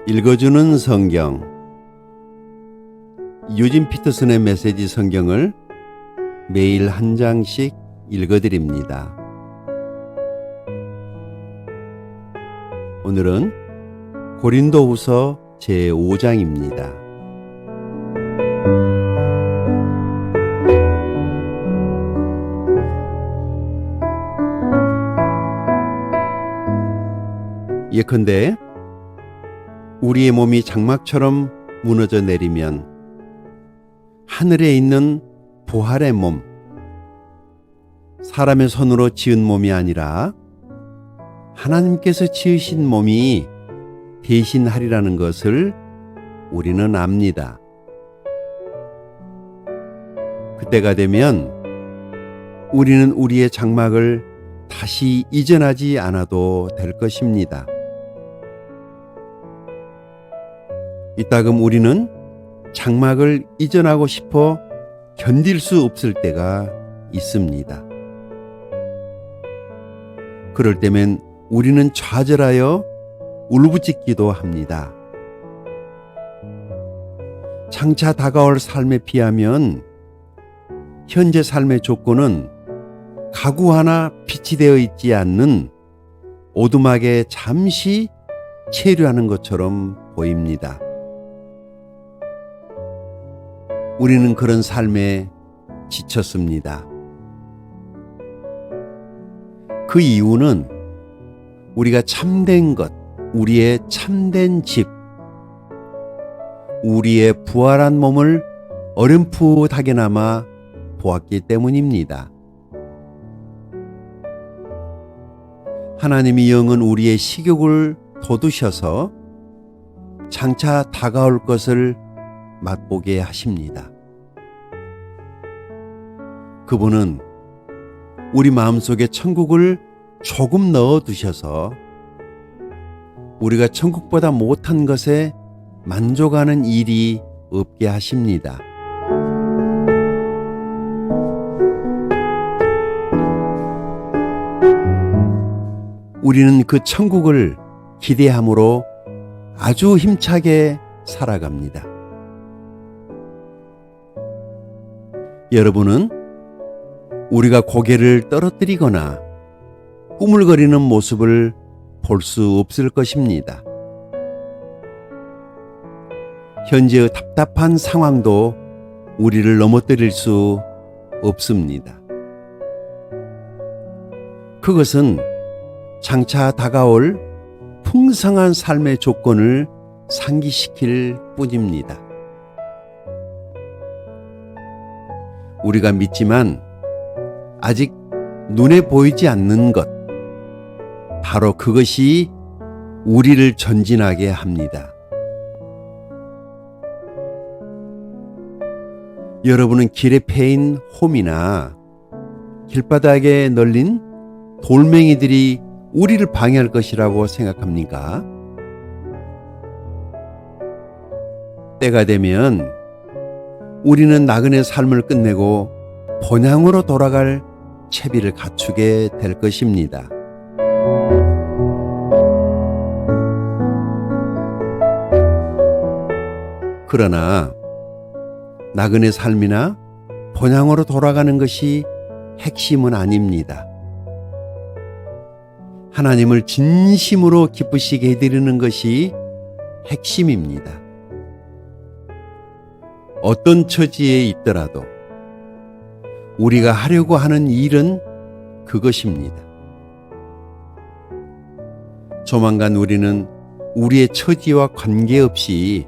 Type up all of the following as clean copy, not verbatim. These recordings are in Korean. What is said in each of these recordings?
읽어주는 성경. 유진 피터슨의 메시지 성경을 매일 한 장씩 읽어드립니다. 오늘은 고린도후서 제5장입니다. 예컨대 우리의 몸이 장막처럼 무너져 내리면 하늘에 있는 부활의 몸, 사람의 손으로 지은 몸이 아니라 하나님께서 지으신 몸이 대신하리라는 것을 우리는 압니다. 그때가 되면 우리는 우리의 장막을 다시 이전하지 않아도 될 것입니다. 이따금 우리는 장막을 이전하고 싶어 견딜 수 없을 때가 있습니다. 그럴 때면 우리는 좌절하여 울부짖기도 합니다. 장차 다가올 삶에 비하면 현재 삶의 조건은 가구 하나 빛이 되어 있지 않는 오두막에 잠시 체류하는 것처럼 보입니다. 우리는 그런 삶에 지쳤습니다. 그 이유는 우리가 참된 것, 우리의 참된 집, 우리의 부활한 몸을 어렴풋하게나마 보았기 때문입니다. 하나님이 영은 우리의 식욕을 돋우셔서 장차 다가올 것을 맛보게 하십니다. 그분은 우리 마음속에 천국을 조금 넣어두셔서 우리가 천국보다 못한 것에 만족하는 일이 없게 하십니다. 우리는 그 천국을 기대함으로 아주 힘차게 살아갑니다. 여러분은 우리가 고개를 떨어뜨리거나 꾸물거리는 모습을 볼 수 없을 것입니다. 현재의 답답한 상황도 우리를 넘어뜨릴 수 없습니다. 그것은 장차 다가올 풍성한 삶의 조건을 상기시킬 뿐입니다. 우리가 믿지만 아직 눈에 보이지 않는 것, 바로 그것이 우리를 전진하게 합니다. 여러분은 길에 패인 홈이나 길바닥에 널린 돌멩이들이 우리를 방해할 것이라고 생각합니까? 때가 되면 우리는 나그네 삶을 끝내고 본향으로 돌아갈 채비를 갖추게 될 것입니다. 그러나 나그네 삶이나 본향으로 돌아가는 것이 핵심은 아닙니다. 하나님을 진심으로 기쁘시게 해드리는 것이 핵심입니다. 어떤 처지에 있더라도 우리가 하려고 하는 일은 그것입니다. 조만간 우리는 우리의 처지와 관계없이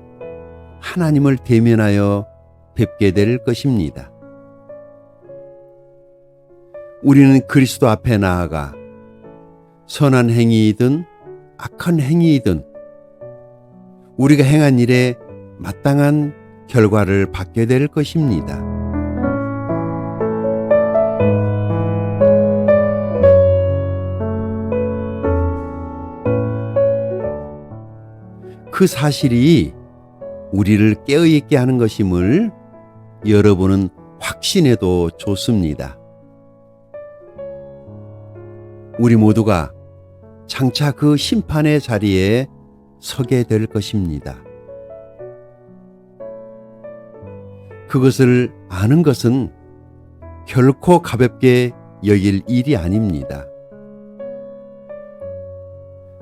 하나님을 대면하여 뵙게 될 것입니다. 우리는 그리스도 앞에 나아가 선한 행위이든 악한 행위이든 우리가 행한 일에 마땅한 결과를 받게 될 것입니다. 그 사실이 우리를 깨어있게 하는 것임을 여러분은 확신해도 좋습니다. 우리 모두가 장차 그 심판의 자리에 서게 될 것입니다. 그것을 아는 것은 결코 가볍게 여길 일이 아닙니다.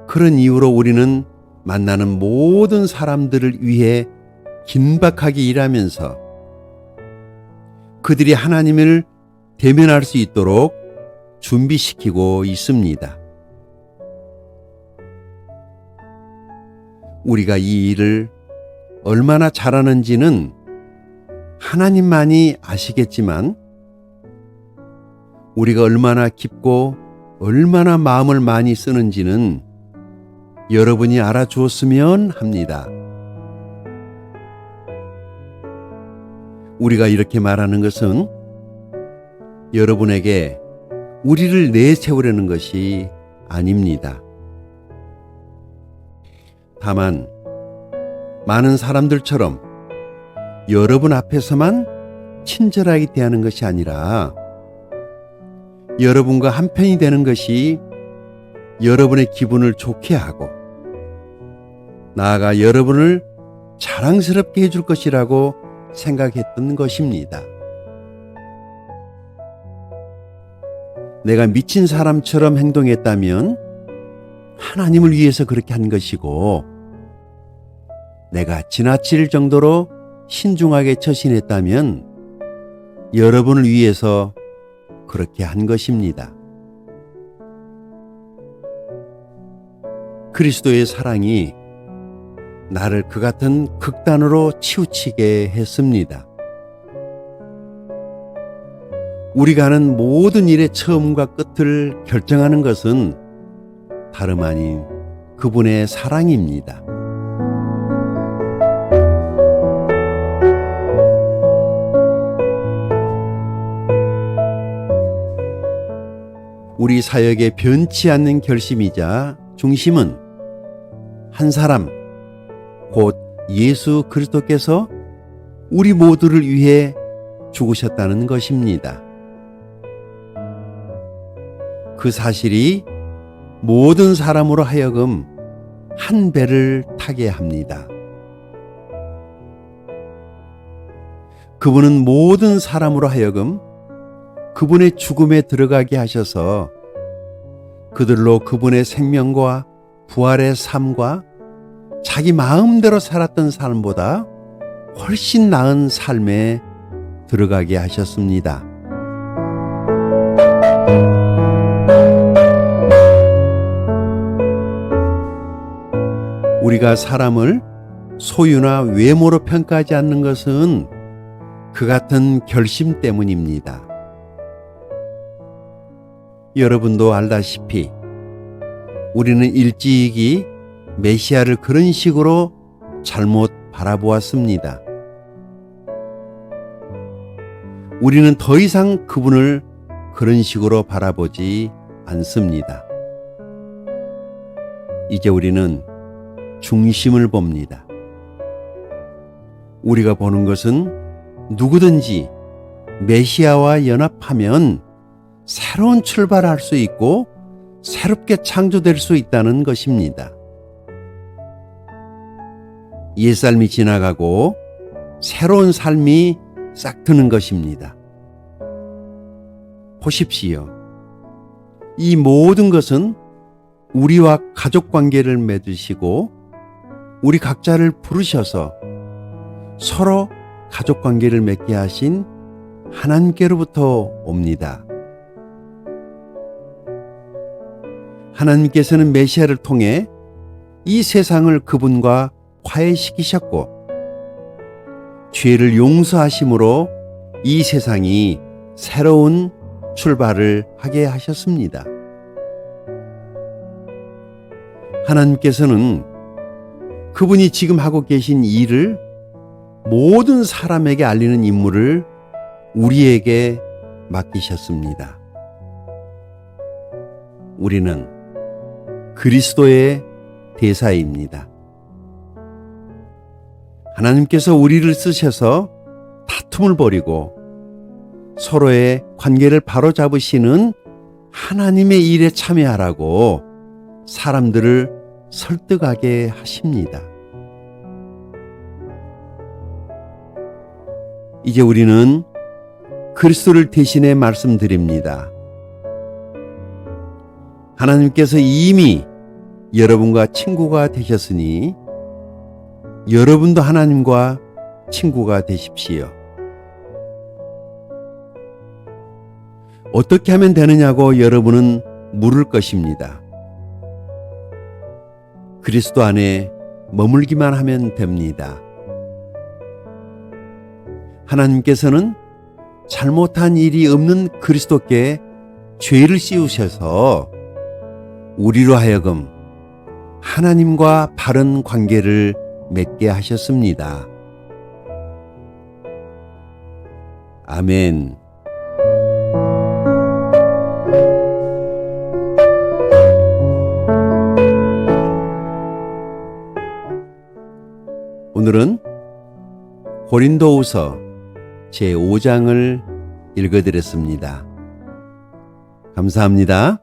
그런 이유로 우리는 만나는 모든 사람들을 위해 긴박하게 일하면서 그들이 하나님을 대면할 수 있도록 준비시키고 있습니다. 우리가 이 일을 얼마나 잘하는지는 하나님만이 아시겠지만 우리가 얼마나 깊고 얼마나 마음을 많이 쓰는지는 여러분이 알아주었으면 합니다. 우리가 이렇게 말하는 것은 여러분에게 우리를 내세우려는 것이 아닙니다. 다만 많은 사람들처럼 여러분 앞에서만 친절하게 대하는 것이 아니라 여러분과 한편이 되는 것이 여러분의 기분을 좋게 하고 나아가 여러분을 자랑스럽게 해줄 것이라고 생각했던 것입니다. 내가 미친 사람처럼 행동했다면 하나님을 위해서 그렇게 한 것이고 내가 지나칠 정도로 신중하게 처신했다면 여러분을 위해서 그렇게 한 것입니다. 그리스도의 사랑이 나를 그 같은 극단으로 치우치게 했습니다. 우리가 하는 모든 일의 처음과 끝을 결정하는 것은 다름 아닌 그분의 사랑입니다. 우리 사역의 변치 않는 결심이자 중심은 한 사람, 곧 예수 그리스도께서 우리 모두를 위해 죽으셨다는 것입니다. 그 사실이 모든 사람으로 하여금 한 배를 타게 합니다. 그분은 모든 사람으로 하여금 그분의 죽음에 들어가게 하셔서 그들로 그분의 생명과 부활의 삶과 자기 마음대로 살았던 삶보다 훨씬 나은 삶에 들어가게 하셨습니다. 우리가 사람을 소유나 외모로 평가하지 않는 것은 그 같은 결심 때문입니다. 여러분도 알다시피 우리는 일찍이 메시아를 그런 식으로 잘못 바라보았습니다. 우리는 더 이상 그분을 그런 식으로 바라보지 않습니다. 이제 우리는 중심을 봅니다. 우리가 보는 것은 누구든지 메시아와 연합하면 새로운 출발을 할 수 있고 새롭게 창조될 수 있다는 것입니다. 옛삶이 지나가고 새로운 삶이 싹트는 것입니다. 보십시오. 이 모든 것은 우리와 가족 관계를 맺으시고 우리 각자를 부르셔서 서로 가족 관계를 맺게 하신 하나님께로부터 옵니다. 하나님께서는 메시아를 통해 이 세상을 그분과 화해시키셨고 죄를 용서하심으로 이 세상이 새로운 출발을 하게 하셨습니다. 하나님께서는 그분이 지금 하고 계신 일을 모든 사람에게 알리는 임무를 우리에게 맡기셨습니다. 우리는 그리스도의 대사입니다. 하나님께서 우리를 쓰셔서 다툼을 벌이고 서로의 관계를 바로잡으시는 하나님의 일에 참여하라고 사람들을 설득하게 하십니다. 이제 우리는 그리스도를 대신해 말씀드립니다. 하나님께서 이미 여러분과 친구가 되셨으니 여러분도 하나님과 친구가 되십시오. 어떻게 하면 되느냐고 여러분은 물을 것입니다. 그리스도 안에 머물기만 하면 됩니다. 하나님께서는 잘못한 일이 없는 그리스도께 죄를 씌우셔서 우리로 하여금 하나님과 바른 관계를 맺게 하셨습니다. 아멘. 오늘은 고린도후서 제5장을 읽어드렸습니다. 감사합니다.